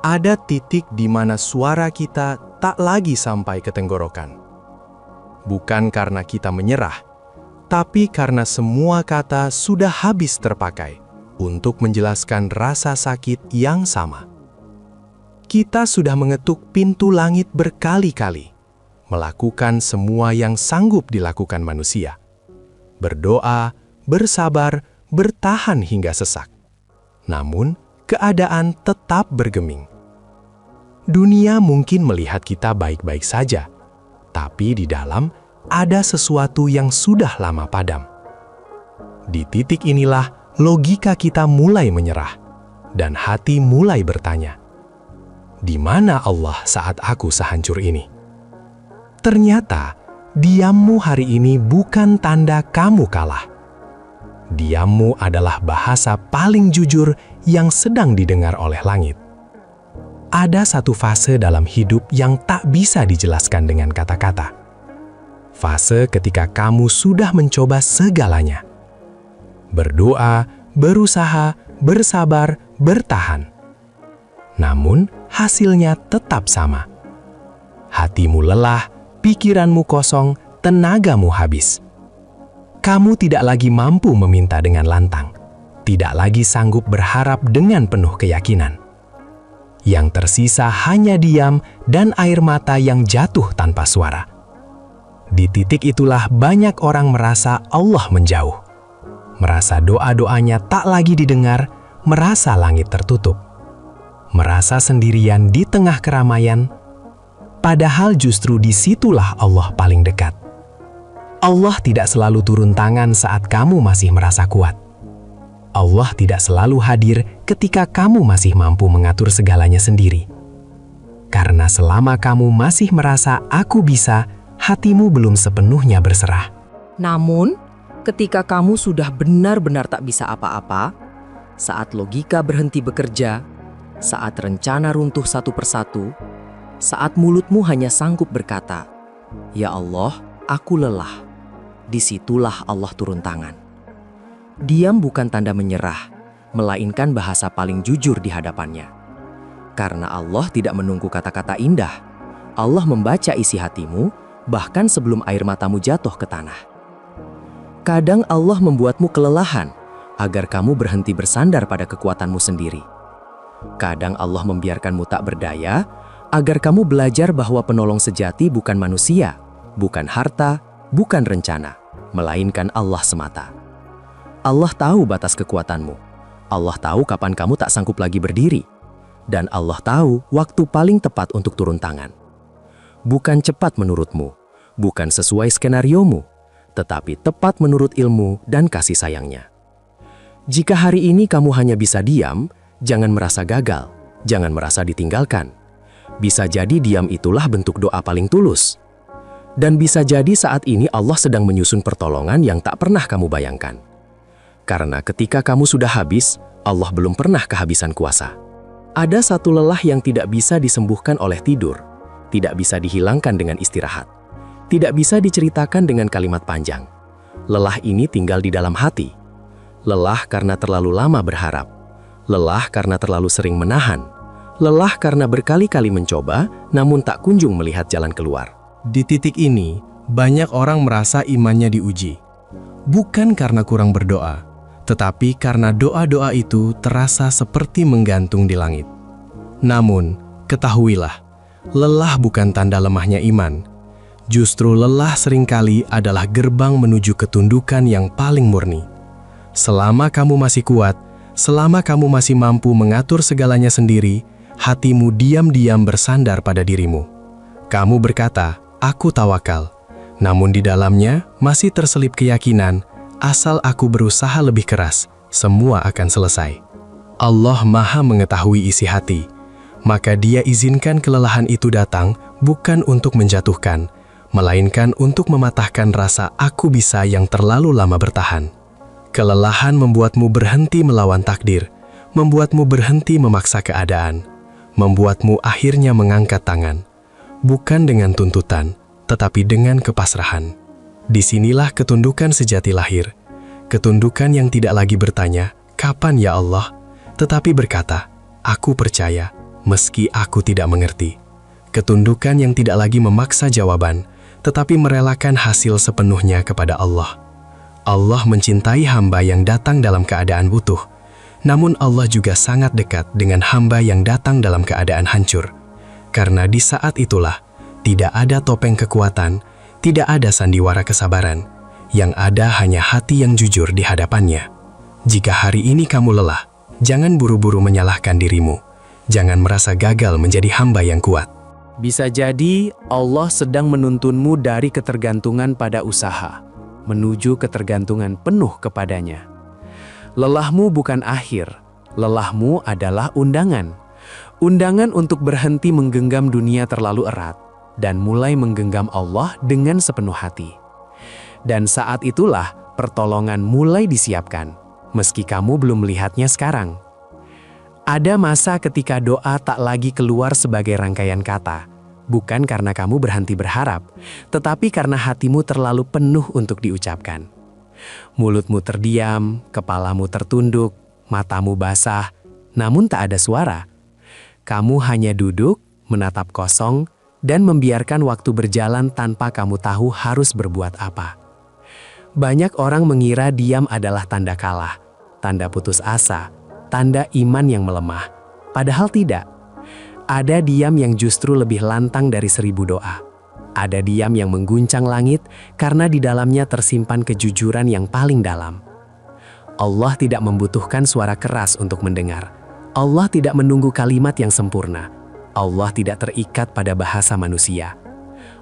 Ada titik di mana suara kita tak lagi sampai ke tenggorokan. Bukan karena kita menyerah, tapi karena semua kata sudah habis terpakai untuk menjelaskan rasa sakit yang sama. Kita sudah mengetuk pintu langit berkali-kali, melakukan semua yang sanggup dilakukan manusia. Berdoa, bersabar, bertahan hingga sesak. Namun, keadaan tetap bergeming. Dunia mungkin melihat kita baik-baik saja, tapi di dalam ada sesuatu yang sudah lama padam. Di titik inilah logika kita mulai menyerah, dan hati mulai bertanya, "Di mana Allah saat aku sehancur ini?" Ternyata, diammu hari ini bukan tanda kamu kalah. Diammu adalah bahasa paling jujur yang sedang didengar oleh langit. Ada satu fase dalam hidup yang tak bisa dijelaskan dengan kata-kata. Fase ketika kamu sudah mencoba segalanya. Berdoa, berusaha, bersabar, bertahan. Namun, hasilnya tetap sama. Hatimu lelah, pikiranmu kosong, tenagamu habis. Kamu tidak lagi mampu meminta dengan lantang, tidak lagi sanggup berharap dengan penuh keyakinan. Yang tersisa hanya diam dan air mata yang jatuh tanpa suara. Di titik itulah banyak orang merasa Allah menjauh. Merasa doa-doanya tak lagi didengar, merasa langit tertutup. Merasa sendirian di tengah keramaian, padahal justru disitulah Allah paling dekat. Allah tidak selalu turun tangan saat kamu masih merasa kuat. Allah tidak selalu hadir ketika kamu masih mampu mengatur segalanya sendiri. Karena selama kamu masih merasa aku bisa, hatimu belum sepenuhnya berserah. Namun, ketika kamu sudah benar-benar tak bisa apa-apa, saat logika berhenti bekerja, saat rencana runtuh satu persatu, saat mulutmu hanya sanggup berkata, "Ya Allah, aku lelah," disitulah Allah turun tangan. Diam bukan tanda menyerah, melainkan bahasa paling jujur di hadapannya. Karena Allah tidak menunggu kata-kata indah, Allah membaca isi hatimu, bahkan sebelum air matamu jatuh ke tanah. Kadang Allah membuatmu kelelahan, agar kamu berhenti bersandar pada kekuatanmu sendiri. Kadang Allah membiarkanmu tak berdaya, agar kamu belajar bahwa penolong sejati bukan manusia, bukan harta, bukan rencana, melainkan Allah semata. Allah tahu batas kekuatanmu. Allah tahu kapan kamu tak sanggup lagi berdiri. Dan Allah tahu waktu paling tepat untuk turun tangan. Bukan cepat menurutmu, bukan sesuai skenariomu, tetapi tepat menurut ilmu dan kasih sayangnya. Jika hari ini kamu hanya bisa diam, jangan merasa gagal, jangan merasa ditinggalkan. Bisa jadi diam itulah bentuk doa paling tulus. Dan bisa jadi saat ini Allah sedang menyusun pertolongan yang tak pernah kamu bayangkan. Karena ketika kamu sudah habis, Allah belum pernah kehabisan kuasa. Ada satu lelah yang tidak bisa disembuhkan oleh tidur, tidak bisa dihilangkan dengan istirahat, tidak bisa diceritakan dengan kalimat panjang. Lelah ini tinggal di dalam hati. Lelah karena terlalu lama berharap, lelah karena terlalu sering menahan, lelah karena berkali-kali mencoba namun tak kunjung melihat jalan keluar. Di titik ini, banyak orang merasa imannya diuji. Bukan karena kurang berdoa, tetapi karena doa-doa itu terasa seperti menggantung di langit. Namun, ketahuilah, lelah bukan tanda lemahnya iman. Justru lelah seringkali adalah gerbang menuju ketundukan yang paling murni. Selama kamu masih kuat, selama kamu masih mampu mengatur segalanya sendiri, hatimu diam-diam bersandar pada dirimu. Kamu berkata, "Aku tawakal." Namun di dalamnya masih terselip keyakinan, asal aku berusaha lebih keras, semua akan selesai. Allah Maha mengetahui isi hati, maka Dia izinkan kelelahan itu datang bukan untuk menjatuhkan, melainkan untuk mematahkan rasa aku bisa yang terlalu lama bertahan. Kelelahan membuatmu berhenti melawan takdir, membuatmu berhenti memaksa keadaan, membuatmu akhirnya mengangkat tangan, bukan dengan tuntutan, tetapi dengan kepasrahan. Disinilah ketundukan sejati lahir, ketundukan yang tidak lagi bertanya, "Kapan ya Allah?" tetapi berkata, "Aku percaya, meski aku tidak mengerti. Ketundukan yang tidak lagi memaksa jawaban, tetapi merelakan hasil sepenuhnya kepada Allah. Allah mencintai hamba yang datang dalam keadaan butuh, namun Allah juga sangat dekat dengan hamba yang datang dalam keadaan hancur. Karena di saat itulah, tidak ada topeng kekuatan, tidak ada sandiwara kesabaran, yang ada hanya hati yang jujur di hadapannya. Jika hari ini kamu lelah, jangan buru-buru menyalahkan dirimu. Jangan merasa gagal menjadi hamba yang kuat. Bisa jadi Allah sedang menuntunmu dari ketergantungan pada usaha, menuju ketergantungan penuh kepadanya. Lelahmu bukan akhir, lelahmu adalah undangan. Undangan untuk berhenti menggenggam dunia terlalu erat, dan mulai menggenggam Allah dengan sepenuh hati. Dan saat itulah pertolongan mulai disiapkan, meski kamu belum melihatnya sekarang. Ada masa ketika doa tak lagi keluar sebagai rangkaian kata, bukan karena kamu berhenti berharap, tetapi karena hatimu terlalu penuh untuk diucapkan. Mulutmu terdiam, kepalamu tertunduk, matamu basah, namun tak ada suara. Kamu hanya duduk, menatap kosong, dan membiarkan waktu berjalan tanpa kamu tahu harus berbuat apa. Banyak orang mengira diam adalah tanda kalah, tanda putus asa, tanda iman yang melemah. Padahal tidak. Ada diam yang justru lebih lantang dari 1000 doa. Ada diam yang mengguncang langit karena di dalamnya tersimpan kejujuran yang paling dalam. Allah tidak membutuhkan suara keras untuk mendengar. Allah tidak menunggu kalimat yang sempurna. Allah tidak terikat pada bahasa manusia.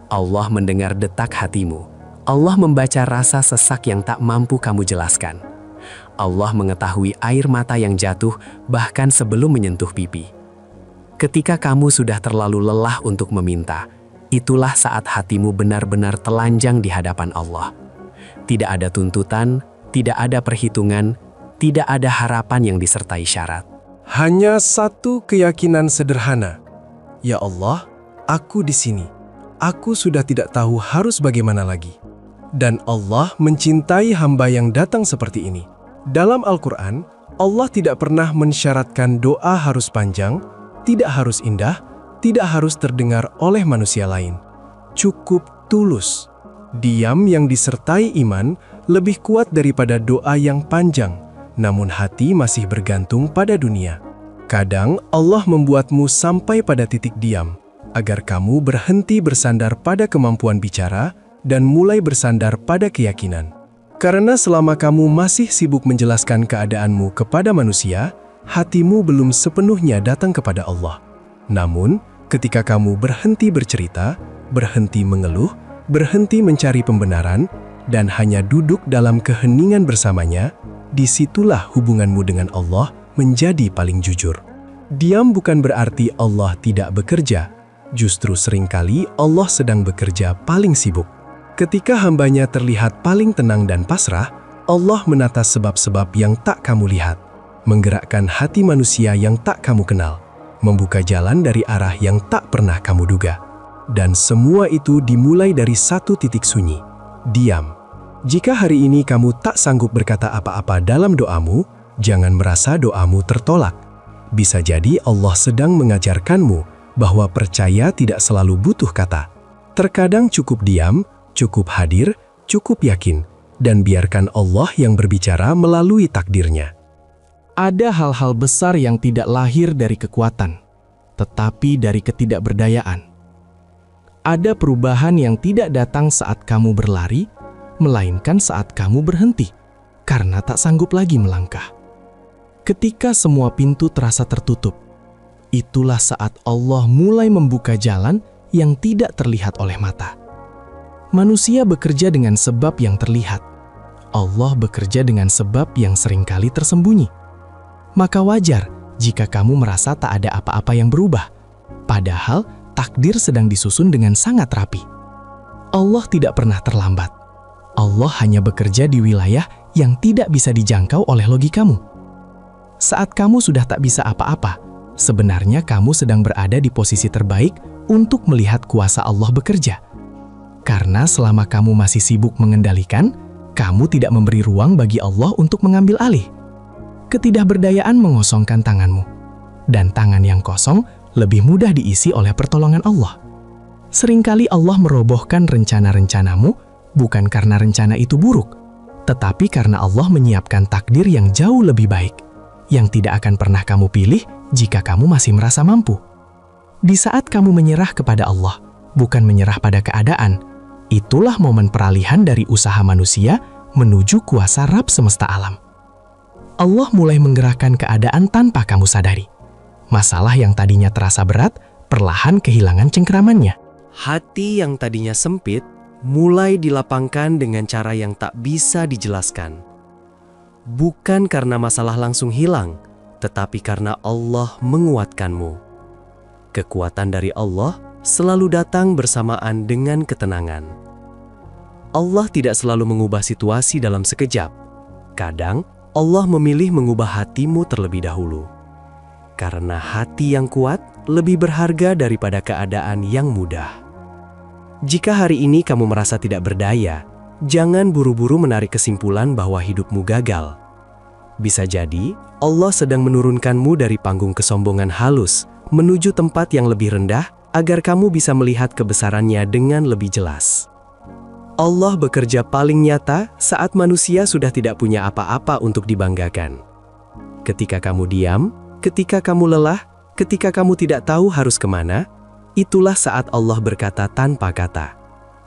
Allah mendengar detak hatimu. Allah membaca rasa sesak yang tak mampu kamu jelaskan. Allah mengetahui air mata yang jatuh bahkan sebelum menyentuh pipi. Ketika kamu sudah terlalu lelah untuk meminta, itulah saat hatimu benar-benar telanjang di hadapan Allah. Tidak ada tuntutan, tidak ada perhitungan, tidak ada harapan yang disertai syarat. Hanya satu keyakinan sederhana. Ya Allah, aku di sini. Aku sudah tidak tahu harus bagaimana lagi. Dan Allah mencintai hamba yang datang seperti ini. Dalam Al-Quran, Allah tidak pernah mensyaratkan doa harus panjang, tidak harus indah, tidak harus terdengar oleh manusia lain. Cukup tulus. Diam yang disertai iman lebih kuat daripada doa yang panjang, namun hati masih bergantung pada dunia. Kadang Allah membuatmu sampai pada titik diam, agar kamu berhenti bersandar pada kemampuan bicara, dan mulai bersandar pada keyakinan. Karena selama kamu masih sibuk menjelaskan keadaanmu kepada manusia, hatimu belum sepenuhnya datang kepada Allah. Namun, ketika kamu berhenti bercerita, berhenti mengeluh, berhenti mencari pembenaran, dan hanya duduk dalam keheningan bersamanya, disitulah hubunganmu dengan Allah menjadi paling jujur. Diam bukan berarti Allah tidak bekerja, justru seringkali Allah sedang bekerja paling sibuk. Ketika hambanya terlihat paling tenang dan pasrah, Allah menata sebab-sebab yang tak kamu lihat, menggerakkan hati manusia yang tak kamu kenal, membuka jalan dari arah yang tak pernah kamu duga. Dan semua itu dimulai dari satu titik sunyi, diam. Jika hari ini kamu tak sanggup berkata apa-apa dalam doamu, jangan merasa doamu tertolak. Bisa jadi Allah sedang mengajarkanmu bahwa percaya tidak selalu butuh kata. Terkadang cukup diam, cukup hadir, cukup yakin, dan biarkan Allah yang berbicara melalui takdirnya. Ada hal-hal besar yang tidak lahir dari kekuatan, tetapi dari ketidakberdayaan. Ada perubahan yang tidak datang saat kamu berlari, melainkan saat kamu berhenti, karena tak sanggup lagi melangkah. Ketika semua pintu terasa tertutup, itulah saat Allah mulai membuka jalan yang tidak terlihat oleh mata. Manusia bekerja dengan sebab yang terlihat. Allah bekerja dengan sebab yang seringkali tersembunyi. Maka wajar jika kamu merasa tak ada apa-apa yang berubah, padahal takdir sedang disusun dengan sangat rapi. Allah tidak pernah terlambat. Allah hanya bekerja di wilayah yang tidak bisa dijangkau oleh logikamu. Saat kamu sudah tak bisa apa-apa, sebenarnya kamu sedang berada di posisi terbaik untuk melihat kuasa Allah bekerja. Karena selama kamu masih sibuk mengendalikan, kamu tidak memberi ruang bagi Allah untuk mengambil alih. Ketidakberdayaan mengosongkan tanganmu, dan tangan yang kosong lebih mudah diisi oleh pertolongan Allah. Seringkali Allah merobohkan rencana-rencanamu bukan karena rencana itu buruk, tetapi karena Allah menyiapkan takdir yang jauh lebih baik, yang tidak akan pernah kamu pilih jika kamu masih merasa mampu. Di saat kamu menyerah kepada Allah, bukan menyerah pada keadaan, itulah momen peralihan dari usaha manusia menuju kuasa Rabb semesta alam. Allah mulai menggerakkan keadaan tanpa kamu sadari. Masalah yang tadinya terasa berat, perlahan kehilangan cengkeramannya. Hati yang tadinya sempit mulai dilapangkan dengan cara yang tak bisa dijelaskan. Bukan karena masalah langsung hilang, tetapi karena Allah menguatkanmu. Kekuatan dari Allah selalu datang bersamaan dengan ketenangan. Allah tidak selalu mengubah situasi dalam sekejap. Kadang, Allah memilih mengubah hatimu terlebih dahulu. Karena hati yang kuat lebih berharga daripada keadaan yang mudah. Jika hari ini kamu merasa tidak berdaya, jangan buru-buru menarik kesimpulan bahwa hidupmu gagal. Bisa jadi, Allah sedang menurunkanmu dari panggung kesombongan halus menuju tempat yang lebih rendah agar kamu bisa melihat kebesarannya dengan lebih jelas. Allah bekerja paling nyata saat manusia sudah tidak punya apa-apa untuk dibanggakan. Ketika kamu diam, ketika kamu lelah, ketika kamu tidak tahu harus kemana, itulah saat Allah berkata tanpa kata,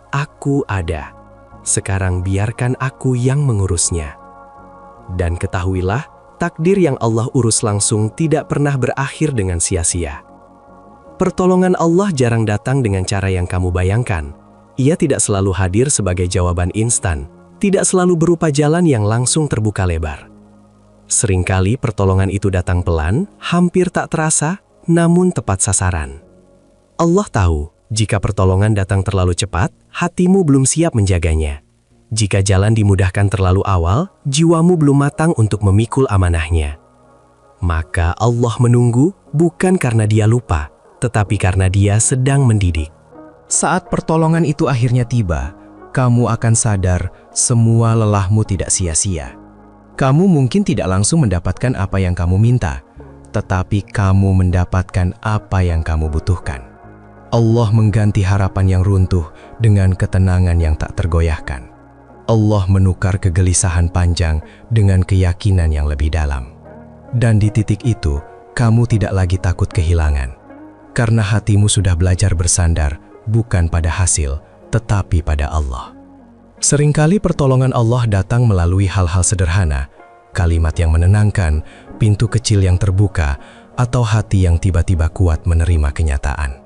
"Aku ada. Sekarang biarkan aku yang mengurusnya." Dan ketahuilah, takdir yang Allah urus langsung tidak pernah berakhir dengan sia-sia. Pertolongan Allah jarang datang dengan cara yang kamu bayangkan. Ia tidak selalu hadir sebagai jawaban instan, tidak selalu berupa jalan yang langsung terbuka lebar. Seringkali pertolongan itu datang pelan, hampir tak terasa, namun tepat sasaran. Allah tahu, jika pertolongan datang terlalu cepat, hatimu belum siap menjaganya. Jika jalan dimudahkan terlalu awal, jiwamu belum matang untuk memikul amanahnya. Maka Allah menunggu bukan karena Dia lupa, tetapi karena Dia sedang mendidik. Saat pertolongan itu akhirnya tiba, kamu akan sadar semua lelahmu tidak sia-sia. Kamu mungkin tidak langsung mendapatkan apa yang kamu minta, tetapi kamu mendapatkan apa yang kamu butuhkan. Allah mengganti harapan yang runtuh dengan ketenangan yang tak tergoyahkan. Allah menukar kegelisahan panjang dengan keyakinan yang lebih dalam. Dan di titik itu, kamu tidak lagi takut kehilangan. Karena hatimu sudah belajar bersandar bukan pada hasil, tetapi pada Allah. Seringkali pertolongan Allah datang melalui hal-hal sederhana, kalimat yang menenangkan, pintu kecil yang terbuka, atau hati yang tiba-tiba kuat menerima kenyataan.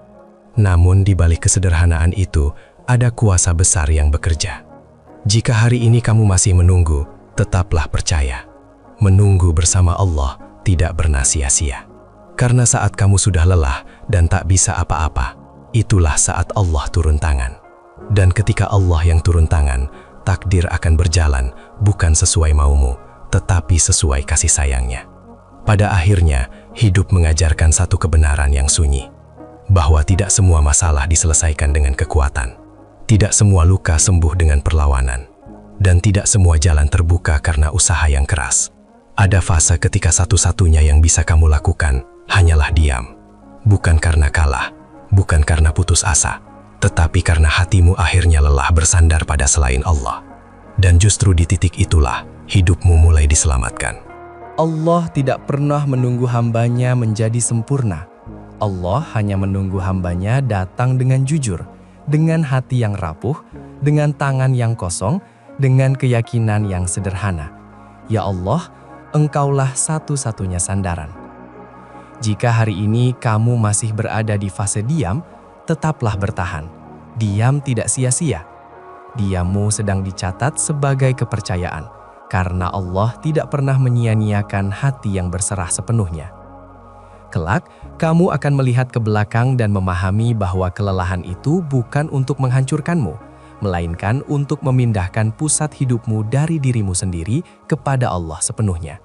Namun di balik kesederhanaan itu, ada kuasa besar yang bekerja. Jika hari ini kamu masih menunggu, tetaplah percaya. Menunggu bersama Allah tidak pernah sia-sia. Karena saat kamu sudah lelah dan tak bisa apa-apa, itulah saat Allah turun tangan. Dan ketika Allah yang turun tangan, takdir akan berjalan bukan sesuai maumu, tetapi sesuai kasih sayangnya. Pada akhirnya, hidup mengajarkan satu kebenaran yang sunyi, bahwa tidak semua masalah diselesaikan dengan kekuatan, tidak semua luka sembuh dengan perlawanan, dan tidak semua jalan terbuka karena usaha yang keras. Ada fase ketika satu-satunya yang bisa kamu lakukan hanyalah diam, bukan karena kalah, bukan karena putus asa, tetapi karena hatimu akhirnya lelah bersandar pada selain Allah. Dan justru di titik itulah hidupmu mulai diselamatkan. Allah tidak pernah menunggu hambanya menjadi sempurna. Allah hanya menunggu hambanya datang dengan jujur, dengan hati yang rapuh, dengan tangan yang kosong, dengan keyakinan yang sederhana. Ya Allah, Engkaulah satu-satunya sandaran. Jika hari ini kamu masih berada di fase diam, tetaplah bertahan. Diam tidak sia-sia. Diammu sedang dicatat sebagai kepercayaan, karena Allah tidak pernah menyia-nyiakan hati yang berserah sepenuhnya. Kelak, kamu akan melihat ke belakang dan memahami bahwa kelelahan itu bukan untuk menghancurkanmu, melainkan untuk memindahkan pusat hidupmu dari dirimu sendiri kepada Allah sepenuhnya.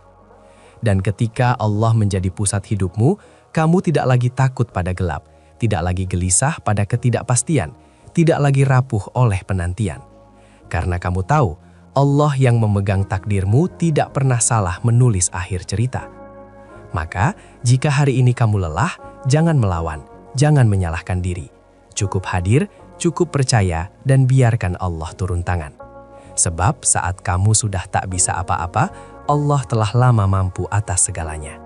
Dan ketika Allah menjadi pusat hidupmu, kamu tidak lagi takut pada gelap, tidak lagi gelisah pada ketidakpastian, tidak lagi rapuh oleh penantian. Karena kamu tahu, Allah yang memegang takdirmu tidak pernah salah menulis akhir cerita. Maka, jika hari ini kamu lelah, Jangan melawan, jangan menyalahkan diri. Cukup hadir, cukup percaya, dan biarkan Allah turun tangan. Sebab saat kamu sudah tak bisa apa-apa, Allah telah lama mampu atas segalanya.